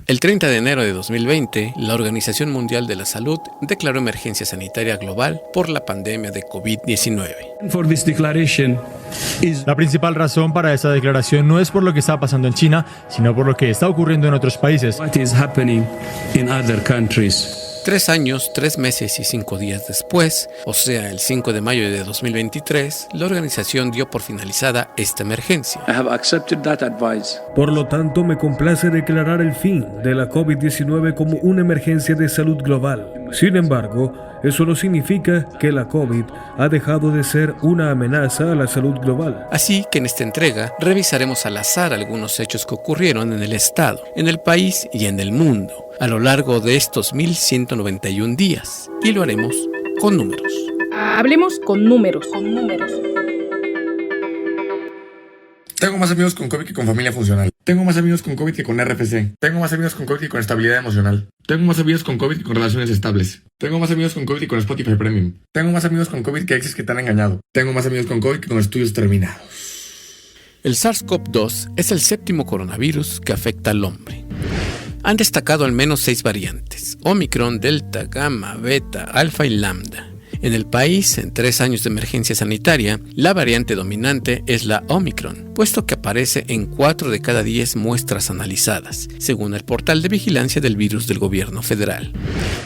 El 30 de enero de 2020, la Organización Mundial de la Salud declaró emergencia sanitaria global por la pandemia de COVID-19. La principal razón para esta declaración no es por lo que está pasando en China, sino por lo que está ocurriendo en otros países. 3 años, 3 meses y 5 días después, o sea, el 5 de mayo de 2023, la organización dio por finalizada esta emergencia. Por lo tanto, me complace declarar el fin de la COVID-19 como una emergencia de salud global. Sin embargo, eso no significa que la COVID ha dejado de ser una amenaza a la salud global. Así que en esta entrega revisaremos al azar algunos hechos que ocurrieron en el Estado, en el país y en el mundo a lo largo de estos 1191 días. Y lo haremos con números. Hablemos con números. Tengo más amigos con COVID que con familia funcional. Tengo más amigos con COVID que con RFC. Tengo más amigos con COVID que con estabilidad emocional. Tengo más amigos con COVID que con relaciones estables. Tengo más amigos con COVID que con Spotify Premium. Tengo más amigos con COVID que exes que te han engañado. Tengo más amigos con COVID que con estudios terminados. El SARS-CoV-2 es el 7º coronavirus que afecta al hombre. Han destacado al menos 6 variantes: Omicron, Delta, Gamma, Beta, Alfa y Lambda. En el país, en 3 años de emergencia sanitaria, la variante dominante es la Omicron, puesto que aparece en 4 de cada 10 muestras analizadas, según el portal de vigilancia del virus del gobierno federal.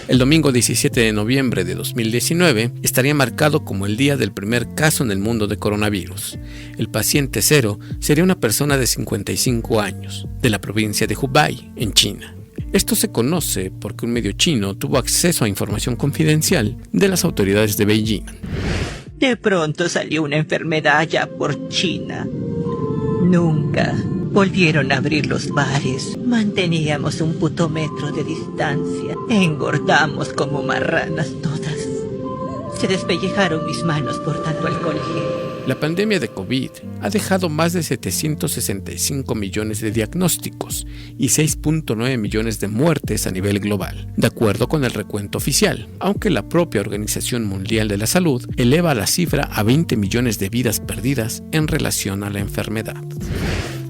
El domingo 17 de noviembre de 2019 estaría marcado como el día del primer caso en el mundo de coronavirus. El paciente cero sería una persona de 55 años, de la provincia de Hubei, en China. Esto se conoce porque un medio chino tuvo acceso a información confidencial de las autoridades de Beijing. De pronto salió una enfermedad allá por China. Nunca volvieron a abrir los bares. Manteníamos un putómetro de distancia. Engordamos como marranas todas. Se despellejaron mis manos por tanto alcohol gel. La pandemia de COVID ha dejado más de 765 millones de diagnósticos y 6.9 millones de muertes a nivel global, de acuerdo con el recuento oficial, aunque la propia Organización Mundial de la Salud eleva la cifra a 20 millones de vidas perdidas en relación a la enfermedad.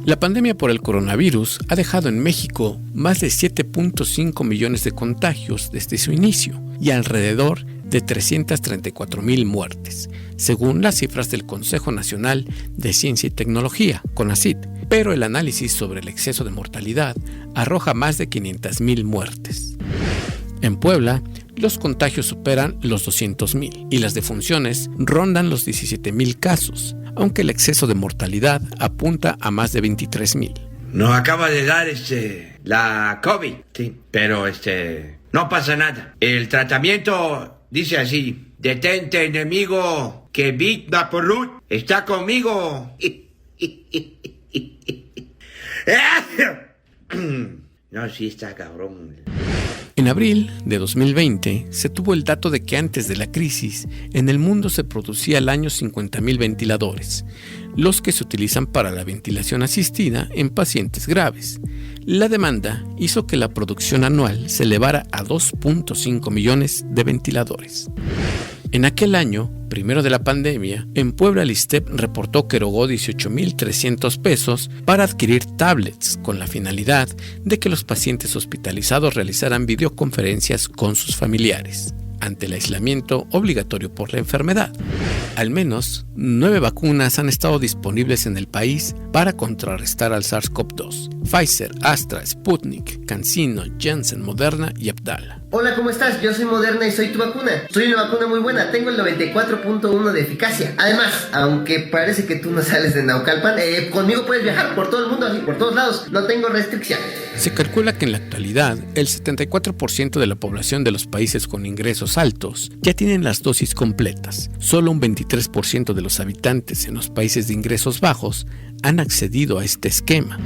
La pandemia por el coronavirus ha dejado en México más de 7.5 millones de contagios desde su inicio y alrededor de 334,000 muertes, según las cifras del Consejo Nacional de Ciencia y Tecnología, CONACYT, pero el análisis sobre el exceso de mortalidad arroja más de 500,000 muertes. En Puebla, los contagios superan los 200,000 y las defunciones rondan los 17,000 casos, aunque el exceso de mortalidad apunta a más de 23,000. Nos acaba de dar la COVID, sí, pero no pasa nada. El tratamiento dice así: detente, enemigo, que Big Vaporub está conmigo. No, sí está cabrón. En abril de 2020 se tuvo el dato de que antes de la crisis en el mundo se producía al año 50,000 ventiladores, los que se utilizan para la ventilación asistida en pacientes graves. La demanda hizo que la producción anual se elevara a 2.5 millones de ventiladores. En aquel año, primero de la pandemia, en Puebla el ISSSTE reportó que erogó 18,300 pesos para adquirir tablets con la finalidad de que los pacientes hospitalizados realizaran videoconferencias con sus familiares ante el aislamiento obligatorio por la enfermedad. Al menos 9 vacunas han estado disponibles en el país para contrarrestar al SARS-CoV-2. Pfizer, Astra, Sputnik, CanSino, Janssen, Moderna y Abdala. Hola, ¿cómo estás? Yo soy Moderna y soy tu vacuna. Soy una vacuna muy buena, tengo el 94.1 de eficacia. Además, aunque parece que tú no sales de Naucalpan, conmigo puedes viajar por todo el mundo, así, por todos lados. No tengo restricciones. Se calcula que en la actualidad, el 74% de la población de los países con ingresos altos ya tienen las dosis completas. Solo un 23% de los habitantes en los países de ingresos bajos han accedido a este esquema.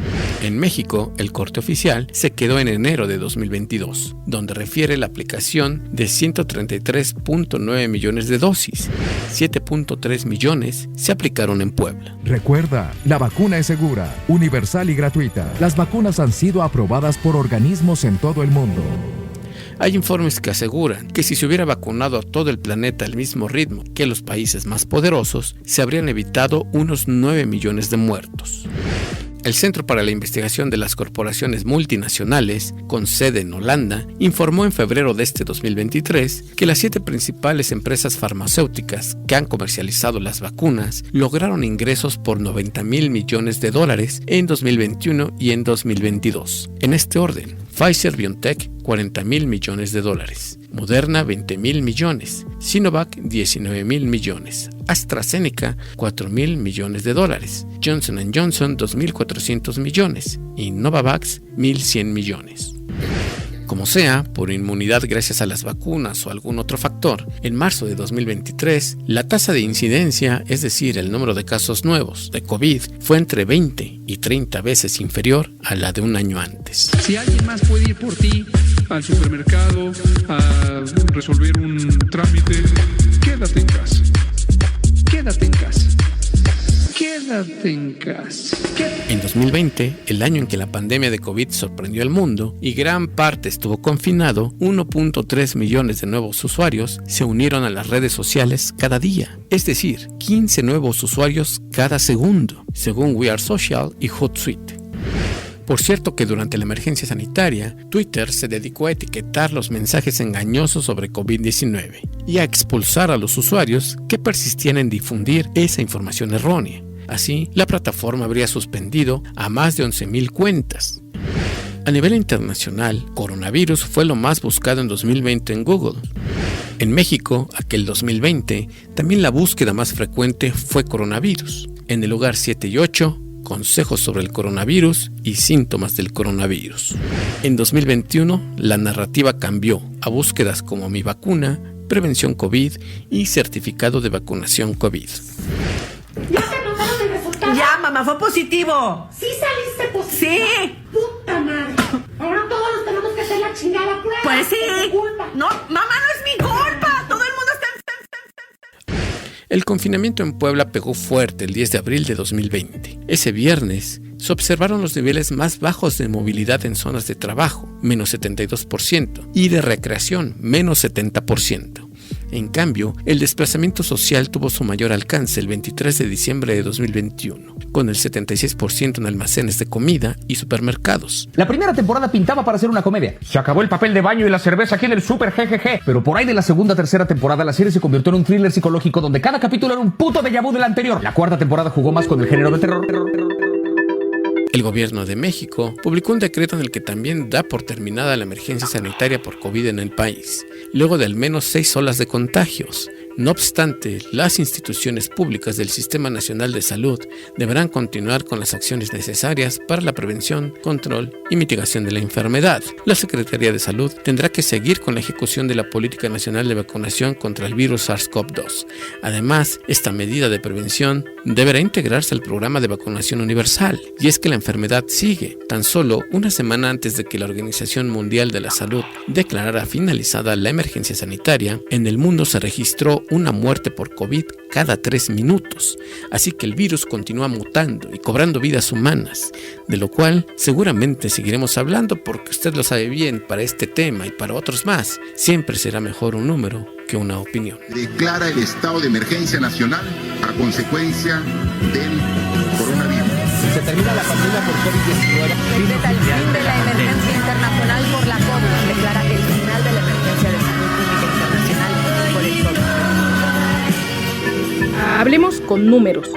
En México, el corte oficial se quedó en enero de 2022, donde refiere la aplicación de 133.9 millones de dosis. 7.3 millones se aplicaron en Puebla. Recuerda, la vacuna es segura, universal y gratuita. Las vacunas han sido aprobadas por organismos en todo el mundo. Hay informes que aseguran que si se hubiera vacunado a todo el planeta al mismo ritmo que los países más poderosos, se habrían evitado unos 9 millones de muertos. El Centro para la Investigación de las Corporaciones Multinacionales, con sede en Holanda, informó en febrero de este 2023 que las 7 principales empresas farmacéuticas que han comercializado las vacunas lograron ingresos por $90,000 millones en 2021 y en 2022. En este orden, Pfizer-BioNTech, $40,000 millones, Moderna, $20,000 millones, Sinovac, $19,000 millones, AstraZeneca, $4,000 millones, Johnson & Johnson, $2,400 millones y Novavax, $1,100 millones. Como sea, por inmunidad gracias a las vacunas o algún otro factor, en marzo de 2023, la tasa de incidencia, es decir, el número de casos nuevos de COVID, fue entre 20 y 30 veces inferior a la de un año antes. Si alguien más puede ir por ti al supermercado a resolver un trámite, quédate en casa. Quédate en casa. Quédate en casa. En 2020, el año en que la pandemia de COVID sorprendió al mundo y gran parte estuvo confinado, 1.3 millones de nuevos usuarios se unieron a las redes sociales cada día, es decir, 15 nuevos usuarios cada segundo, según We Are Social y Hootsuite. Por cierto que durante la emergencia sanitaria, Twitter se dedicó a etiquetar los mensajes engañosos sobre COVID-19 y a expulsar a los usuarios que persistían en difundir esa información errónea. Así, la plataforma habría suspendido a más de 11,000 cuentas. A nivel internacional, coronavirus fue lo más buscado en 2020 en Google. En México, aquel 2020, también la búsqueda más frecuente fue coronavirus. En el lugar 7 y 8, consejos sobre el coronavirus y síntomas del coronavirus. En 2021, la narrativa cambió a búsquedas como Mi Vacuna, Prevención COVID y Certificado de Vacunación COVID. ¿Ya te mandaron el resultado? Ya, mamá, fue positivo. ¿Sí saliste positivo? Sí. Puta madre. Ahora todos nos tenemos que hacer la chingada prueba. Pues sí. Es tu culpa. No, mamá, no es mi culpa. Todo el mundo está... El confinamiento en Puebla pegó fuerte el 10 de abril de 2020. Ese viernes se observaron los niveles más bajos de movilidad en zonas de trabajo, menos 72%, y de recreación, menos 70%. En cambio, el desplazamiento social tuvo su mayor alcance el 23 de diciembre de 2021, con el 76% en almacenes de comida y supermercados. La primera temporada pintaba para ser una comedia. Se acabó el papel de baño y la cerveza aquí en el super jejeje. Pero por ahí de la segunda tercera temporada la serie se convirtió en un thriller psicológico donde cada capítulo era un puto déjà vu del anterior. La cuarta temporada jugó más con el género de terror. El gobierno de México publicó un decreto en el que también da por terminada la emergencia sanitaria por COVID en el país, luego de al menos 6 olas de contagios. No obstante, las instituciones públicas del Sistema Nacional de Salud deberán continuar con las acciones necesarias para la prevención, control y mitigación de la enfermedad. La Secretaría de Salud tendrá que seguir con la ejecución de la Política Nacional de Vacunación contra el virus SARS-CoV-2. Además, esta medida de prevención deberá integrarse al programa de vacunación universal. Y es que la enfermedad sigue. Tan solo una semana antes de que la Organización Mundial de la Salud declarara finalizada la emergencia sanitaria, en el mundo se registró una muerte por COVID cada 3 minutos. Así que el virus continúa mutando y cobrando vidas humanas, de lo cual seguramente seguiremos hablando porque usted lo sabe bien, para este tema y para otros más, siempre será mejor un número que una opinión. Declara el estado de emergencia nacional a consecuencia del coronavirus. Se termina la pandemia por COVID-19. Decreta el fin de la emergencia internacional por la COVID. Declara el final de la emergencia de salud pública internacional por el COVID. Hablemos con números.